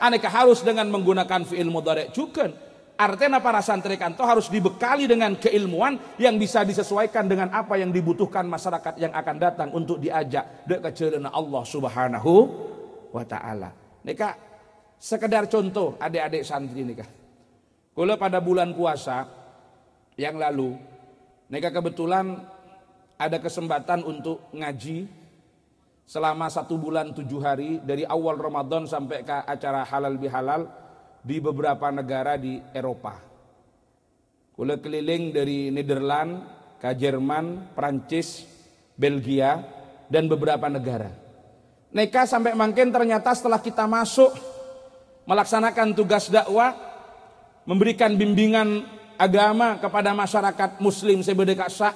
aneka harus dengan menggunakan fi'il mudhari' juga. Artinya para santri kanto harus dibekali dengan keilmuan yang bisa disesuaikan dengan apa yang dibutuhkan masyarakat yang akan datang untuk diajak dekat ke Allah Subhanahu wa taala. Nika sekedar contoh adik-adik santri nika. Kalau pada bulan puasa yang lalu, nika kebetulan ada kesempatan untuk ngaji selama 1 bulan 7 hari dari awal Ramadan sampai ke acara halal bihalal di beberapa negara di Eropa. Kula keliling dari Nederland ke Jerman, Prancis, Belgia dan beberapa negara. Neka sampai makin ternyata setelah kita masuk melaksanakan tugas dakwah, memberikan bimbingan agama kepada masyarakat muslim sebedekasa,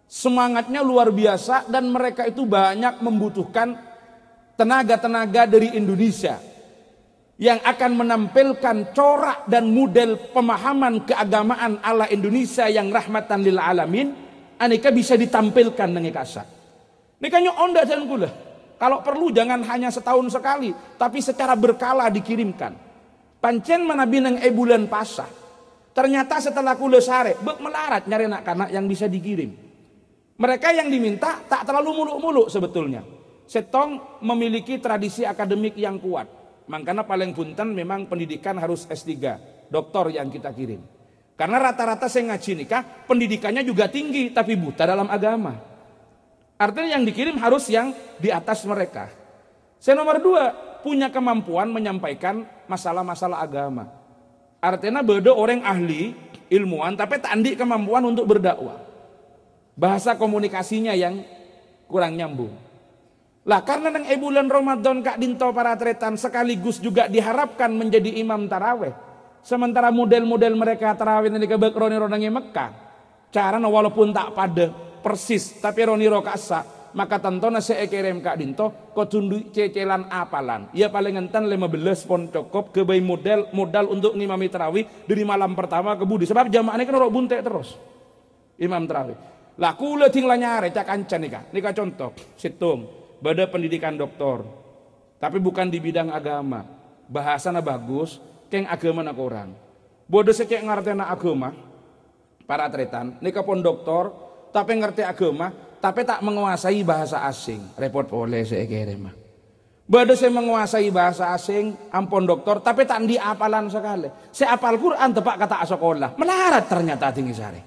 semangatnya luar biasa dan mereka itu banyak membutuhkan tenaga-tenaga dari Indonesia yang akan menampilkan corak dan model pemahaman keagamaan ala Indonesia yang rahmatan lil alamin, aneka bisa ditampilkan dengan kasar. Nikahnya onda dan gula. Kalau perlu jangan hanya setahun sekali, tapi secara berkala dikirimkan. Pancen manabi nang bulan pasah. Ternyata setelah kula sare, bek melarat nyari anak-anak yang bisa dikirim. Mereka yang diminta tak terlalu muluk-muluk sebetulnya. Setong memiliki tradisi akademik yang kuat. Makanya paling punten memang pendidikan harus S3, doktor yang kita kirim. Karena rata-rata saya ngaji nikah, pendidikannya juga tinggi tapi buta dalam agama. Artinya yang dikirim harus yang di atas mereka. Saya nomor 2, punya kemampuan menyampaikan masalah-masalah agama. Artinya beda orang ahli, ilmuwan tapi tak andi kemampuan untuk berdakwah. Bahasa komunikasinya yang kurang nyambung. Lah karena nang bulan Ramadan Kak Dinto para tretan sekaligus juga diharapkan menjadi imam taraweh. Sementara model-model mereka taraweh ini kebek roni-ronangi Mekah. Cara walaupun tak pada persis tapi roni rokasa, maka tantona saya kirim Kak Dinto kau tundu cecelan apalan. Ya paling enten 15 pon cukup kebai modal untuk ngimami tarawih dari malam pertama ke budi. Sebab jamaahnya kan orang buntek terus. Imam tarawih. Lah kula tinggal nyare cak ancan nika contoh situng beda pendidikan doktor tapi bukan di bidang agama, bahasana bagus keng agama nak orang bodoh sekek ngartena agama para tretan nika pun doktor tapi ngerti agama tapi tak menguasai bahasa asing repot boleh saya kirim mah bodoh saya menguasai bahasa asing ampun doktor tapi tak di apalan sekali saya apal Quran tepak kata sekolah melarat ternyata tinggi sare.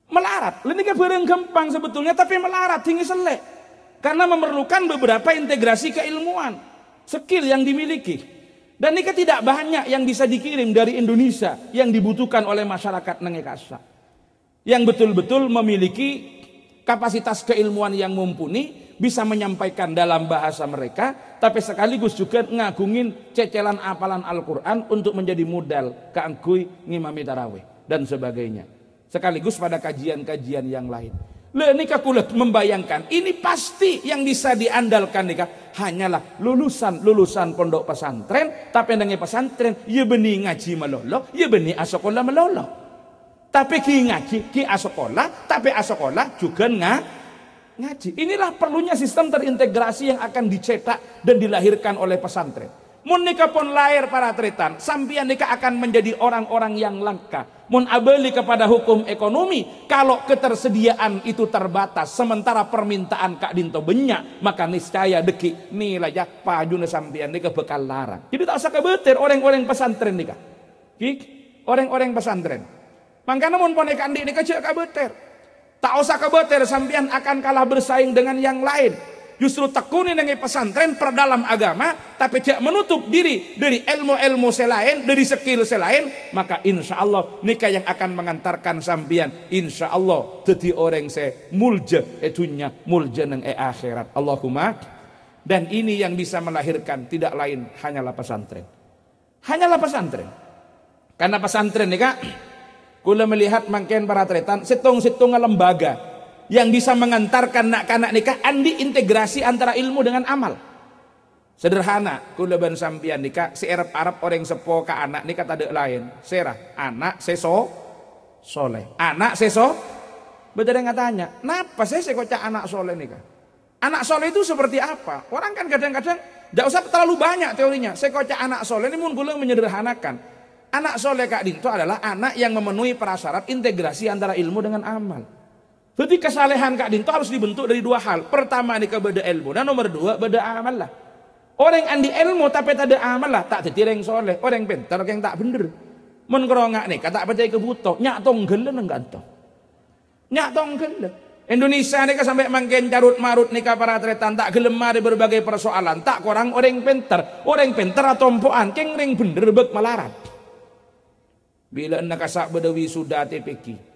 Melarat, ini barang gampang sebetulnya tapi melarat tinggi selek karena memerlukan beberapa integrasi keilmuan, skill yang dimiliki. Dan ini tidak banyak yang bisa dikirim dari Indonesia yang dibutuhkan oleh masyarakat Nengekasa. Yang betul-betul memiliki kapasitas keilmuan yang mumpuni, bisa menyampaikan dalam bahasa mereka, tapi sekaligus juga ngagungin cecelan apalan Al-Quran untuk menjadi modal keangkui ngimami tarawih dan sebagainya. Sekaligus pada kajian-kajian yang lain. Nikah kulit membayangkan ini pasti yang bisa diandalkan nikah hanyalah lulusan pondok pesantren tapi dengan pesantren ya benih ngaji melolo ya benih asokola melolo tapi ki ngaji ki asokola tapi asokola juga ngaji. Inilah perlunya sistem terintegrasi yang akan dicetak dan dilahirkan oleh pesantren. Mun nikah pun lahir para tretan sampian nikah akan menjadi orang-orang yang langka. Mun abeli kepada hukum ekonomi, kalau ketersediaan itu terbatas sementara permintaan Kak Dinto banyak, maka niscaya deki nilai jak pajuna sampian nikah bekal larang. Jadi tak usah kebetir orang-orang pesantren nikah. Orang-orang pesantren. Makanya mun ponek andi nikah cek kebetir. Tak usah kebetir sampian akan kalah bersaing dengan yang lain. Justru tekuni dengan pesantren perdalam agama, tapi tidak menutup diri dari ilmu-ilmu selain, dari skill selain, maka insya Allah nikah yang akan mengantarkan sampian, insya Allah jadi orang se mulja dunya mulja nang akhirat. Allahumma. Dan ini yang bisa melahirkan tidak lain hanyalah pesantren. Hanyalah pesantren. Karena pesantren nikah, kula melihat mangken para tretan, situng-situng lembaga yang bisa mengantarkan nak-anak nikah andi integrasi antara ilmu dengan amal. Sederhana, kula ban sampian nikah si Arab orang sepo ka anak nikah tak ada lain. Serah anak seso soleh. Anak seso betul yang tanya, "Napa saya kocak anak soleh nikah?" Anak soleh itu seperti apa? Orang kan kadang-kadang Tidak usah terlalu banyak teorinya. Saya kocak anak soleh ini mun kula menyederhanakan. Anak soleh Kak Dinto adalah anak yang memenuhi prasyarat integrasi antara ilmu dengan amal. Jadi kesalehan Kak Dinto harus dibentuk dari dua hal. Pertama ini beda ilmu dan nomor dua beda amal lah. Orang yang andi ilmu tapi tak ada amal lah tak tertireng soleh. Orang pintar yang tak bener. Mun kerongak nih kata percaya kebutuh nyak tonggelen enggak to. Nyak tonggelen. Indonesia nih sampai makin carut marut nih para tretan tak gelem mari berbagai persoalan tak kurang orang pintar atau tompoan keng ring bener bek melarat. Bila anda kasak bedawi sudah TPK.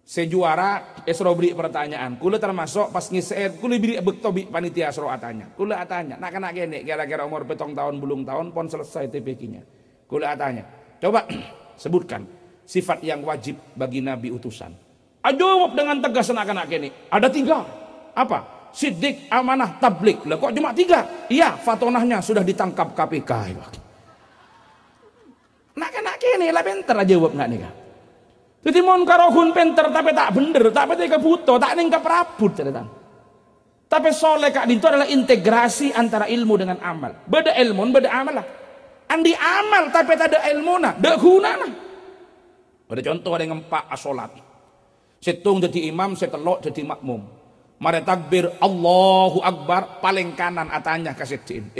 Sejuara esro beri pertanyaan. Kula termasuk pas ngiset kula beri bek tobi panitia esro atanya. Kula atanya nak kena gini kira-kira umur 7 tahun belum tahun pon selesai TPK-nya. Kula atanya. Coba sebutkan sifat yang wajib bagi nabi utusan. Jawab dengan tegas anak-anak ini. Ada 3. Apa? Siddiq, amanah, tablik. Lah kok cuma 3? Iya, fatonahnya sudah ditangkap KPK. Anak-anak ini lah pinter aja jawab nak nih. Jadi mon karohun pinter tapi tak bener, tak betul kebutuh, tak ning keprabut cerita. Tapi soleh Kak Dinto adalah integrasi antara ilmu dengan amal. Beda ilmu, beda amal lah. Andi amal tapi tak ada ilmu nah, dak guna nah. Ada contoh ada yang ngempak asolat. Setung jadi imam, setelok jadi makmum. Mari takbir Allahu Akbar paling kanan atanya kasetin.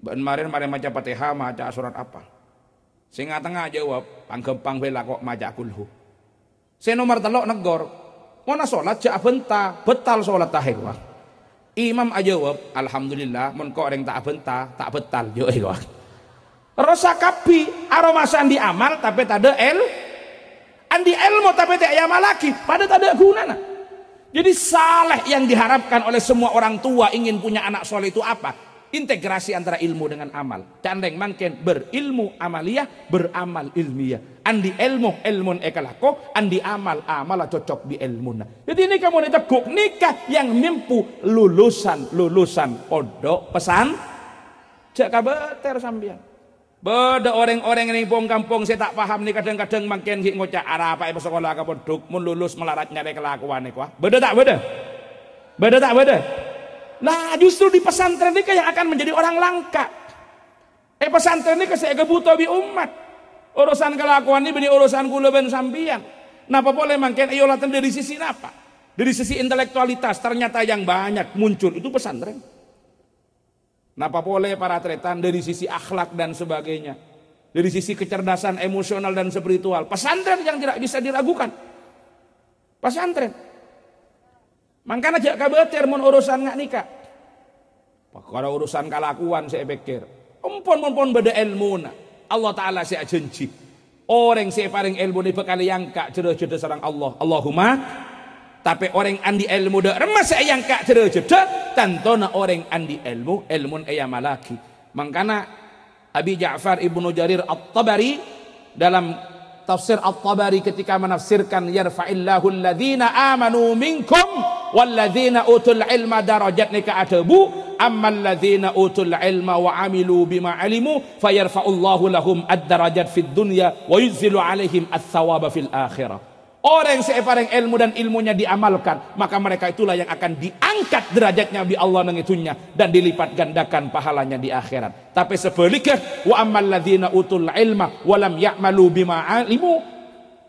Kemarin mari maca Fatihah, maca surat apa? Sing tengah jawab, panggempang bela kok maca kulhu. Saya nomor telok negor. Mana salat jak benta, betal salat tahir wah. Imam jawab, alhamdulillah mun kok orang tak benta, tak betal yo wah. Rasa kapi aroma sandi amal tapi tak ada andi ilmu tapi tak amal lagi pada tak ada gunanya. Jadi saleh yang diharapkan oleh semua orang tua ingin punya anak soleh itu apa? Integrasi antara ilmu dengan amal. Candeng mangken berilmu amaliyah, beramal ilmiah. Andi ilmu ilmun ekalako, andi amal cocok di ilmuna. Jadi ini kamu teguk nikah yang mimpu lulusan pondok pesan. Cek kabeter sambian. Beda orang-orang yang di kampung saya tak paham nih kadang-kadang makin ngocak arah apa ibu sekolah ke pondok mun lulus melarat nyari kelakuan nih kuah. Beda tak beda? Beda tak beda? Nah justru di pesantren ini yang akan menjadi orang langka. Pesantren ini saya kebutuh di umat. Urusan kelakuan ini beri urusan kula ben sambian. Napa boleh makin ayo latihan dari sisi apa? Dari sisi intelektualitas ternyata yang banyak muncul itu pesantren. Napa boleh para tretan dari sisi akhlak dan sebagainya. Dari sisi kecerdasan emosional dan spiritual. Pesantren yang tidak bisa diragukan. Pesantren. Makanya jak kabeter mun urusan ngak nikah. Kalau urusan kelakuan saya pikir. Umpun beda ilmu na. Allah Ta'ala saya janji. Orang saya paling ilmu ni bekali yang kak cerdas sarang Allah. Allahumma. Tapi orang andi ilmu dah remas yang kak cerdas tantona orang andi ilmu malaki. Makana Abi Ja'far Ibnu Jarir At-Tabari dalam tafsir At-Tabari ketika menafsirkan yarfa'illahu alladhina amanu minkum walladzina utul ilma darajat nika atabu ammal ladzina utul ilma wa amilu bima alimu fayarfa'ullahu lahum ad-darajat fid dunya wa yunzilu alaihim ats-tsawaba fil akhirah. Orang yang separeng ilmu dan ilmunya diamalkan, maka mereka itulah yang akan diangkat derajatnya di Allah nang itunya dan dilipat gandakan pahalanya di akhirat. Tapi sebaliknya, wa ammal ladzina utul ilma wa lam ya'malu bima alimu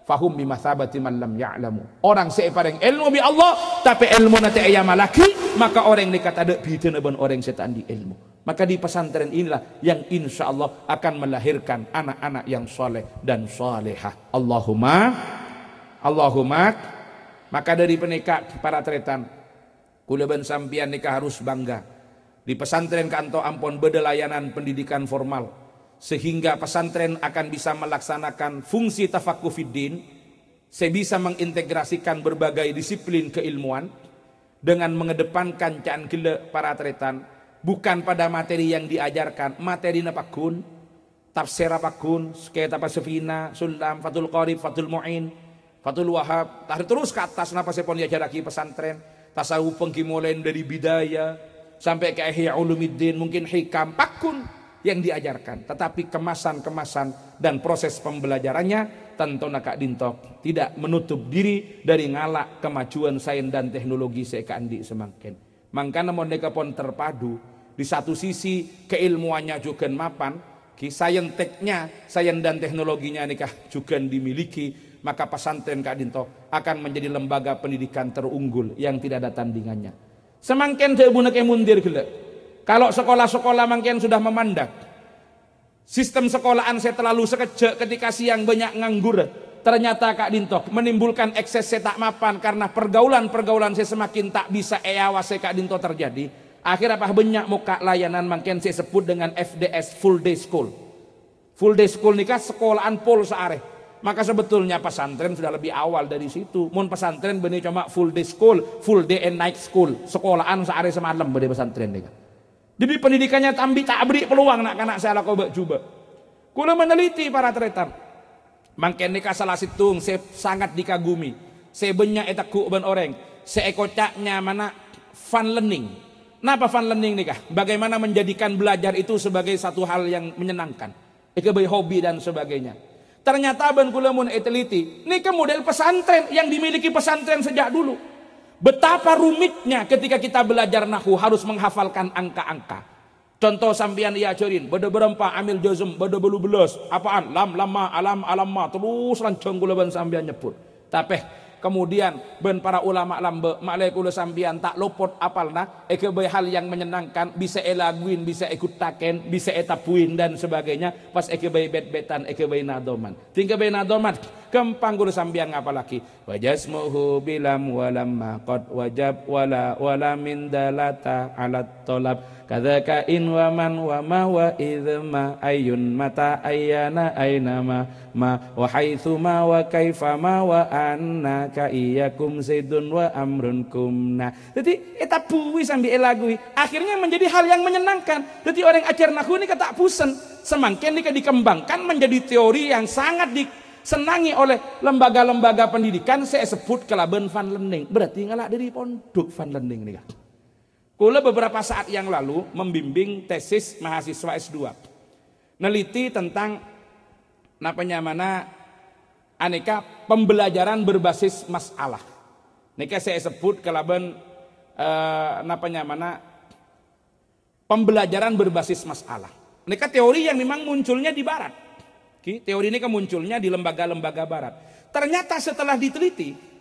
fahum bimathabati man lam ya'lamu. Orang separeng ilmu bi Allah tapi ilmu nanti ayam laki, maka orang dekat ada bidana ban orang setan di ilmu. Maka di pesantren inilah yang insya Allah akan melahirkan anak-anak yang soleh dan solehah. Allahumma. Maka dari penikah para tretan kula ben sampian nikah harus bangga di pesantren kanto ampun beda layanan pendidikan formal sehingga pesantren akan bisa melaksanakan fungsi tafaqquh fiddin, saya bisa mengintegrasikan berbagai disiplin keilmuan dengan mengedepankan caan gila para tretan bukan pada materi yang diajarkan, materi napakun tafsir apakun kayak apa Safina, Sulam, Fathul Qarib, Fathul Mu'in, Fathul Wahab, terus ke atas napa saya pun diajaraki pesantren, tasawuf pengkimolen dari bidaya sampai ke Ihya Ulumuddin, mungkin hikam, pakun yang diajarkan, tetapi kemasan-kemasan dan proses pembelajarannya tentu Kak Dinto tidak menutup diri dari ngalak kemajuan sains dan teknologi saya Kak Andi semakin. Mangkana mondeka pon terpadu. Di satu sisi keilmuannya juga mapan, sainteknya, sains dan teknologinya nikah juga dimiliki, maka pesantren Kak Dinto akan menjadi lembaga pendidikan terunggul yang tidak ada tandingannya. Semakin tebunek mundir gila. Kalau sekolah-sekolah makin sudah memandang sistem sekolahan saya terlalu sekejap ketika siang banyak nganggur. Ternyata Kak Dinto menimbulkan ekses saya tak mapan karena pergaulan-pergaulan saya semakin tak bisa eawas Kak Dinto terjadi. Akhirnya apa banyak muka layanan makin saya sebut dengan FDS, full day school. Full day school nikah sekolahan pol seareh. Maka sebetulnya pesantren sudah lebih awal dari situ. Mun pesantren benih cuma full day school, full day and night school. Sekolahan seareh semalam benih pesantren nikah. Jadi pendidikannya tak beri peluang nak saya lakukan juga. Kula meneliti para tretan. Makin nikah salah situng saya sangat dikagumi. Saya banyak etakku ben orang. Saya ekocaknya mana fun learning. Kenapa fun learning nikah? Bagaimana menjadikan belajar itu sebagai satu hal yang menyenangkan. Sebagai hobi dan sebagainya. Ternyata ben kula mun teliti, nikah model pesantren yang dimiliki pesantren sejak dulu. Betapa rumitnya ketika kita belajar nahwu harus menghafalkan angka-angka. Contoh sambian iajarin, beda berempa amil jazm, beda belu belas, apaan? Lam, lama, alam, alamma, terus lancang kula ben sambian nyebut. Tapi kemudian ben para ulama lambe maklai kula sambian tak lopot apalna ekebe hal yang menyenangkan bisa elaguin bisa ikut taken bisa etapuin dan sebagainya pas ekebe bet-betan ekebe nadoman tinggal be nadoman kempang kula sambian apalagi wajasmuhu bilam walamma qad wajab wala min dalata alat tolab kadzaka in wa man wa ma wa idma ayun mata ayana ainama ma wa haitsu ma wa kaifa ma wa anna ka iyakum zaidun wa amrun kumna. Jadi eta puwi sambil elagui akhirnya menjadi hal yang menyenangkan. Jadi orang ajar nahwu ini tak pusen semakin dikembangkan menjadi teori yang sangat disenangi oleh lembaga-lembaga pendidikan. Saya sebut kelaben fun learning. Berarti ngalak dari pondok fun learning nih. Kula beberapa saat yang lalu membimbing tesis mahasiswa S2. Neliti tentang mana aneka pembelajaran berbasis masalah. Nika saya sebut kelaban pembelajaran berbasis masalah. Nika teori yang memang munculnya di barat. Teori ini munculnya di lembaga-lembaga barat. Ternyata setelah diteliti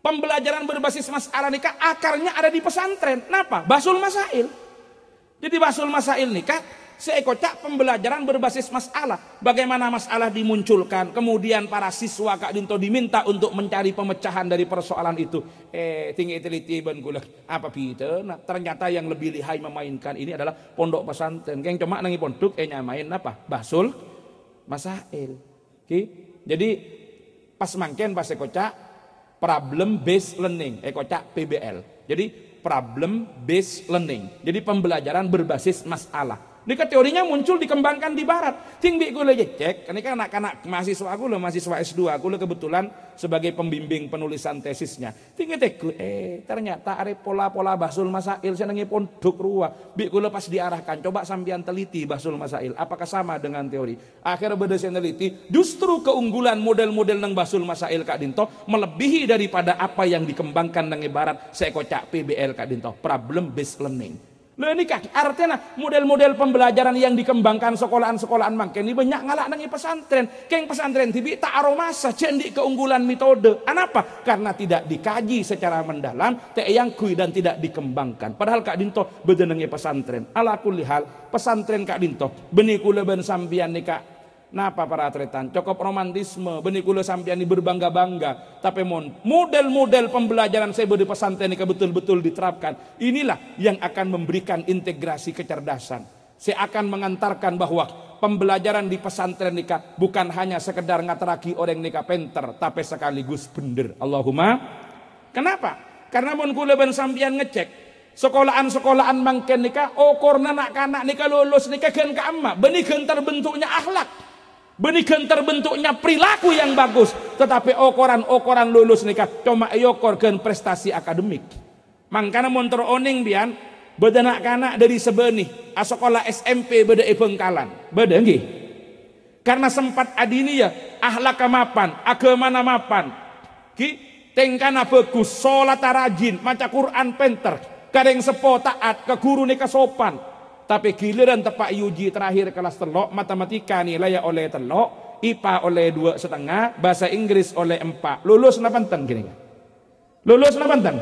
pembelajaran berbasis masalah nikah akarnya ada di pesantren. Kenapa? Basul Masail. Jadi Basul Masail nikah seekocak pembelajaran berbasis masalah. Bagaimana masalah dimunculkan. Kemudian para siswa Kak Dinto diminta untuk mencari pemecahan dari persoalan itu. Tinggi teliti ben kula. Apa pita? Nah, ternyata yang lebih lihai memainkan ini adalah pondok pesantren. Yang cuma nangi pondok nyamain apa? Basul Masail. Jadi pas mangken pas ekocak problem based learning, ekocak PBL. Jadi problem based learning. Jadi pembelajaran berbasis masalah. Ini teorinya muncul dikembangkan di barat. Tinggi gue lagi cek, ini kan anak-anak mahasiswa aku loh, mahasiswa S2 aku loh kebetulan sebagai pembimbing penulisan tesisnya. Tinggi teku, ternyata ada pola-pola Basul Masail senengi pondok ruah. Bi gue pas diarahkan, coba sambian teliti Basul Masail, apakah sama dengan teori? Akhirnya berdasar teliti, justru keunggulan model-model nang Basul Masail Kak Dinto melebihi daripada apa yang dikembangkan nang barat. Saya kocak PBL Kak Dinto, problem based learning. Loh ini kak, artinya model-model pembelajaran yang dikembangkan sekolahan-sekolahan makin ini banyak ngalak nangi pesantren. Keng pesantren tibi tak aromasa cendi keunggulan metode. Kenapa? Karena tidak dikaji secara mendalam, yang kui dan tidak dikembangkan. Padahal Kak Dinto bedenengi pesantren. Ala kulli hal pesantren Kak Dinto benih kula ben sambian nih kak. Napa para atletan? Cukup romantisme, benih kula sampian ini berbangga-bangga. Tapi model-model pembelajaran saya di pesantren ini betul-betul diterapkan. Inilah yang akan memberikan integrasi kecerdasan. Saya akan mengantarkan bahwa pembelajaran di pesantren nikah bukan hanya sekedar ngateraki orang nikah penter, tapi sekaligus bener. Allahumma. Kenapa? Karena mun kula ben sampian ngecek sekolahan-sekolahan mangken nikah, korna anak-anak nikah lulus nikah gen ka amma, benih gen terbentuknya akhlak. Benikan terbentuknya perilaku yang bagus, tetapi okoran lulus nikah cuma eyokor gen prestasi akademik. Mangkana montor oning bian bedanak kanak dari sebenih sekolah SMP beda Bengkalan beda nggih. Karena sempat adini ya akhlak mapan, agama mapan. Tengkana bagus, salat rajin, maca Quran penter. Kadang sepo taat ke guru nika sopan. Tapi giliran tepak uji terakhir kelas telok, matematika nilai oleh telok, IPA oleh 2,5, bahasa Inggris oleh 4. Lulus napa enten gini? Lulus napa enten?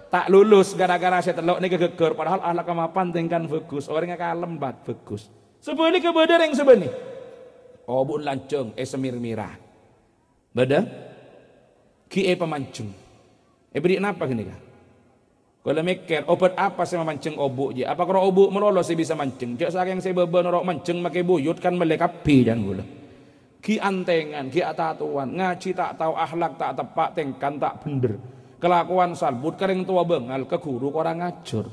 Tak lulus gara-gara saya telok nika geger, padahal ahlak kemapan tingkan bagus, orangnya kalem bat bagus. Sebeli ke beda yang sebeni. Obun lancung semir mirah. Beda? Ki pemancung. Beri napa gini kah? Kalau mikir obat apa saya memancing obuk je? Apa kalau obuk melolos saya bisa mancing? Cak saking saya beban orang mancing makai buyut kan melekapi dan gula. Ki antengan, ki atatuan, ngaji tak tahu akhlak tak tepak tengkan tak bener. Kelakuan salbut kering tua bengal ke guru orang ngajur.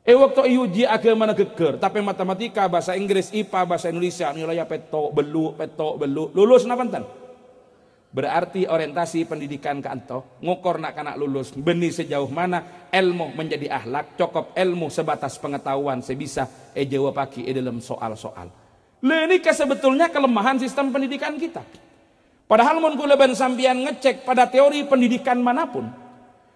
Waktu uji agama geger, tapi matematika, bahasa Inggris, IPA, bahasa Indonesia nilainya petok belu. Lulus napa enten? Berarti orientasi pendidikan ke anto ngukor nak kanak lulus benih sejauh mana ilmu menjadi akhlak, cukup ilmu sebatas pengetahuan sebisa jawab pagi dalam soal-soal. Ini sebetulnya kelemahan sistem pendidikan kita. Padahal mun kula ban sampeyan ngecek pada teori pendidikan manapun,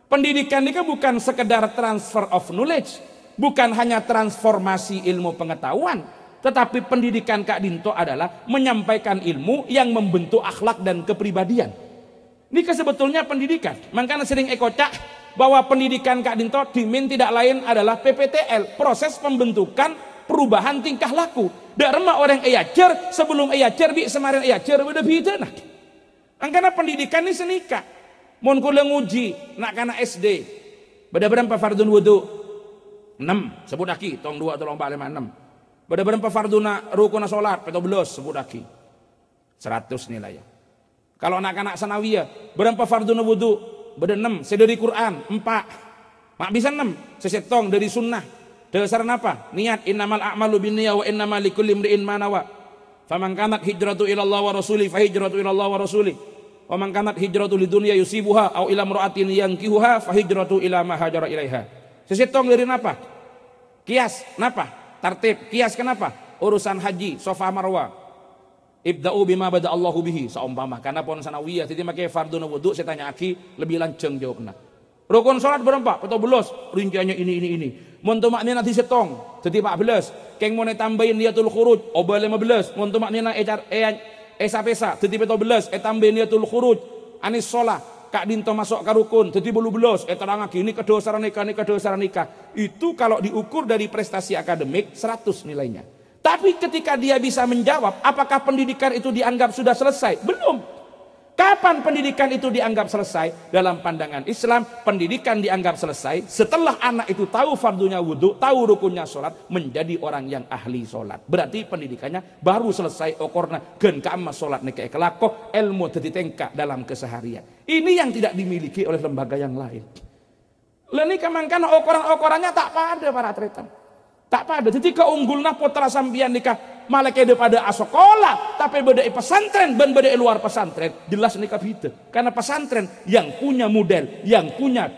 pendidikan ini bukan sekedar transfer of knowledge, bukan hanya transformasi ilmu pengetahuan, tetapi pendidikan Kak Dinto adalah menyampaikan ilmu yang membentuk akhlak dan kepribadian. Ini sebetulnya pendidikan. Makanya sering ekocak bahwa pendidikan Kak Dinto dimin tidak lain adalah PPTL, proses pembentukan perubahan tingkah laku. Dak remah orang eyacer sebelum eyacer bi semarin eyacer udah beda nah. Makanya pendidikan ini senika. Mun kula nguji nak kana SD. Beda berapa fardun wudu? 6. Sebut aki tong 2 tolong 4 5 6. Pada berapa farduna rukun salat peto belos sebut lagi 100 nilai. Kalau anak-anak sanawiyah berapa farduna wudu? Beda 6. Sedari Quran 4. Mak bisa 6. Sesetong dari sunnah. Dasar apa? Niat innamal a'malu binniyah wa innamal likulli imri'in ma nawa. Faman kanat hijratu ila Allah wa rasuli fa hijratu ila Allah wa rasuli. Wa man kanat hijratu lidunya yusibuha au ila imra'atin yankihuha fa hijratu ila ma hajara ilaiha. Sesetong dari napa? Kias napa? Tartib, kias kenapa? Urusan haji, Safa Marwah. Ibda'u bima bada Allahu bihi. Saumpama, karena pon sanawiyah. Jadi makai fardun wudu, saya tanya aki, lebih lanceng jawabnya. Rukun salat berapa? Betul belos. Rinciannya ini. Monto maknina nanti setong. Jadi 14. Keng mau tambahin niatul khuruj. Oba 15. Monto maknina esa-pesa. Jadi betul belos. Tambahin niatul khuruj. Anis sholah. Kak Dinto masuk ke rukun, jadi belum belos. Terang lagi, ini kedosaran nikah. Itu kalau diukur dari prestasi akademik 100 nilainya. Tapi ketika dia bisa menjawab, apakah pendidikan itu dianggap sudah selesai? Belum. Kapan pendidikan itu dianggap selesai? Dalam pandangan Islam, pendidikan dianggap selesai setelah anak itu tahu fardunya wudu, tahu rukunnya sholat, menjadi orang yang ahli sholat. Berarti pendidikannya baru selesai okorna gen ka'amma sholat neke kelako ilmu tetitengka dalam keseharian. Ini yang tidak dimiliki oleh lembaga yang lain. Leni kamangkan okorannya tak pada para tretan. Tak pada. Jadi keunggulna putra sambian nikah malah kede pada asokola, tapi beda pesantren dan beda luar pesantren jelas nikah beda. Karena pesantren yang punya model, yang punya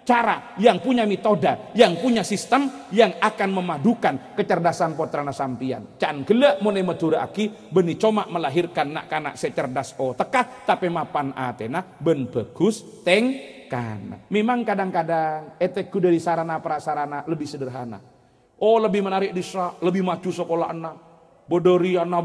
cara, yang punya metode, yang punya sistem yang akan memadukan kecerdasan putra sampian. Can gelak mone medura aki beni coma melahirkan nak kanak secerdas tekah tapi mapan atena ben bagus teng kana. Memang kadang-kadang etekku dari sarana prasarana lebih sederhana. Lebih menarik disra, lebih maju sekolah anak. Bodoriana.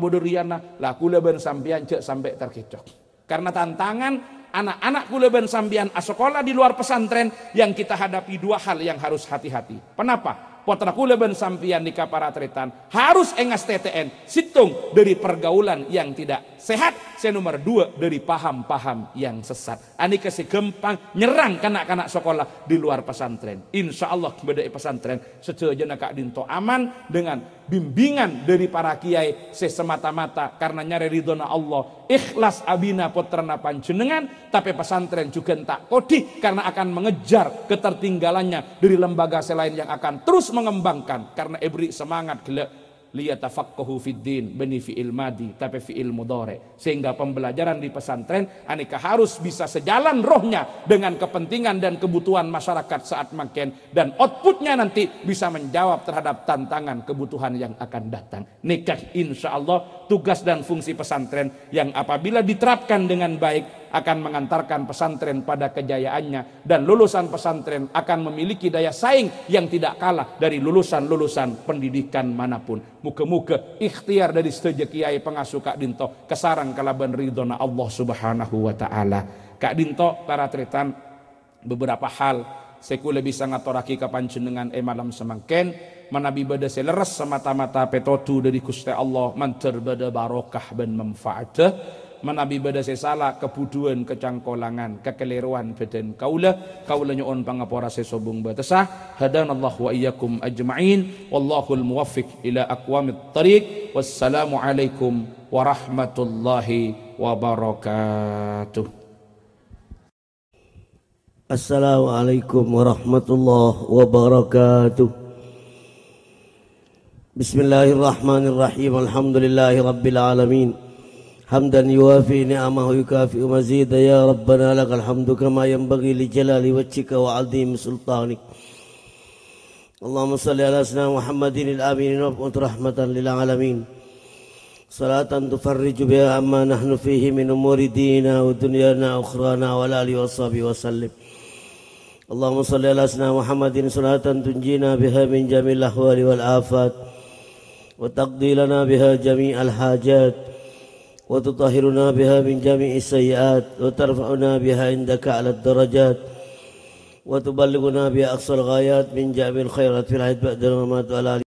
Lah kula ben sampean cek sampai terkecoh. Karena tantangan anak-anak kula ben sampean sekolah di luar pesantren yang kita hadapi dua hal yang harus hati-hati. Kenapa? Potra kula ben sampean nikah para tretan harus engas TTN, situng dari pergaulan yang tidak sehat. Saya nomor 2 dari paham-paham yang sesat. Ani kasih gampang nyerang kanak-kanak sekolah di luar pesantren. Insya Allah beda pesantren sejauh Kak Dinto aman dengan bimbingan dari para kiai sesemata-mata karena nyari ridhona Allah. Ikhlas abina putrana panjenengan, tapi pesantren juga tak kodi karena akan mengejar ketertinggalannya dari lembaga selain yang akan terus mengembangkan karena ibri semangat gelak liyatafaqahu fiddin beni fi'il madi tapi fi'il mudhari, sehingga pembelajaran di pesantren aneka harus bisa sejalan rohnya dengan kepentingan dan kebutuhan masyarakat saat makin, dan outputnya nanti bisa menjawab terhadap tantangan kebutuhan yang akan datang. Nikah insya Allah tugas dan fungsi pesantren yang apabila diterapkan dengan baik akan mengantarkan pesantren pada kejayaannya, dan lulusan pesantren akan memiliki daya saing yang tidak kalah dari lulusan-lulusan pendidikan manapun. Muka-muka ikhtiar dari setuju kiai pengasuh Kak Dinto kesarang kalaban ridhona Allah Subhanahu wa taala. Kak Dinto para tretan beberapa hal sekule bisa ngatoraki ka panjenengan malam semangken manabi bada seleres semata-mata petotu dari Gusti Allah manter bada barokah ben manfaat manabi bada sesala kebuduan kecangkolangan kekeliruan badan kaula nyoon pangapora sesobung batesah hadanallahu wa iyyakum ajma'in wallahul muwaffiq ila aqwamit thariq. Wassalamu alaikum warahmatullahi wabarakatuh. Assalamualaikum warahmatullahi wabarakatuh. Bismillahirrahmanirrahim. Alhamdulillahi rabbil alamin. Hamdan yuwafi ni'amahu yukafi'u mazida. Ya Rabbana lakal hamdu kama yanbaghi li jalali wajhika wa 'azimi sultanik. Allahumma salli ala sayyidina Muhammadin al-amin wa rahmatan lil alamin. Salatan tufarriju biha amma nahnu fihi min umuri dinina wa dunyana ukhrana wa alihi wa sahbihi wa sallim. Allahumma salli ala sayyidina Muhammadin salatan tunjina biha min jamil ahwali wal afat wa taqdi lana biha jami'al hajat wa tutahhiruna biha min jami'is sayyi'at wa tarfa'una biha indaka 'ala ad-darajat wa tuballighuna biha aqsal ghayat min jami'il khairat fil hayat ba'da al-mamat wa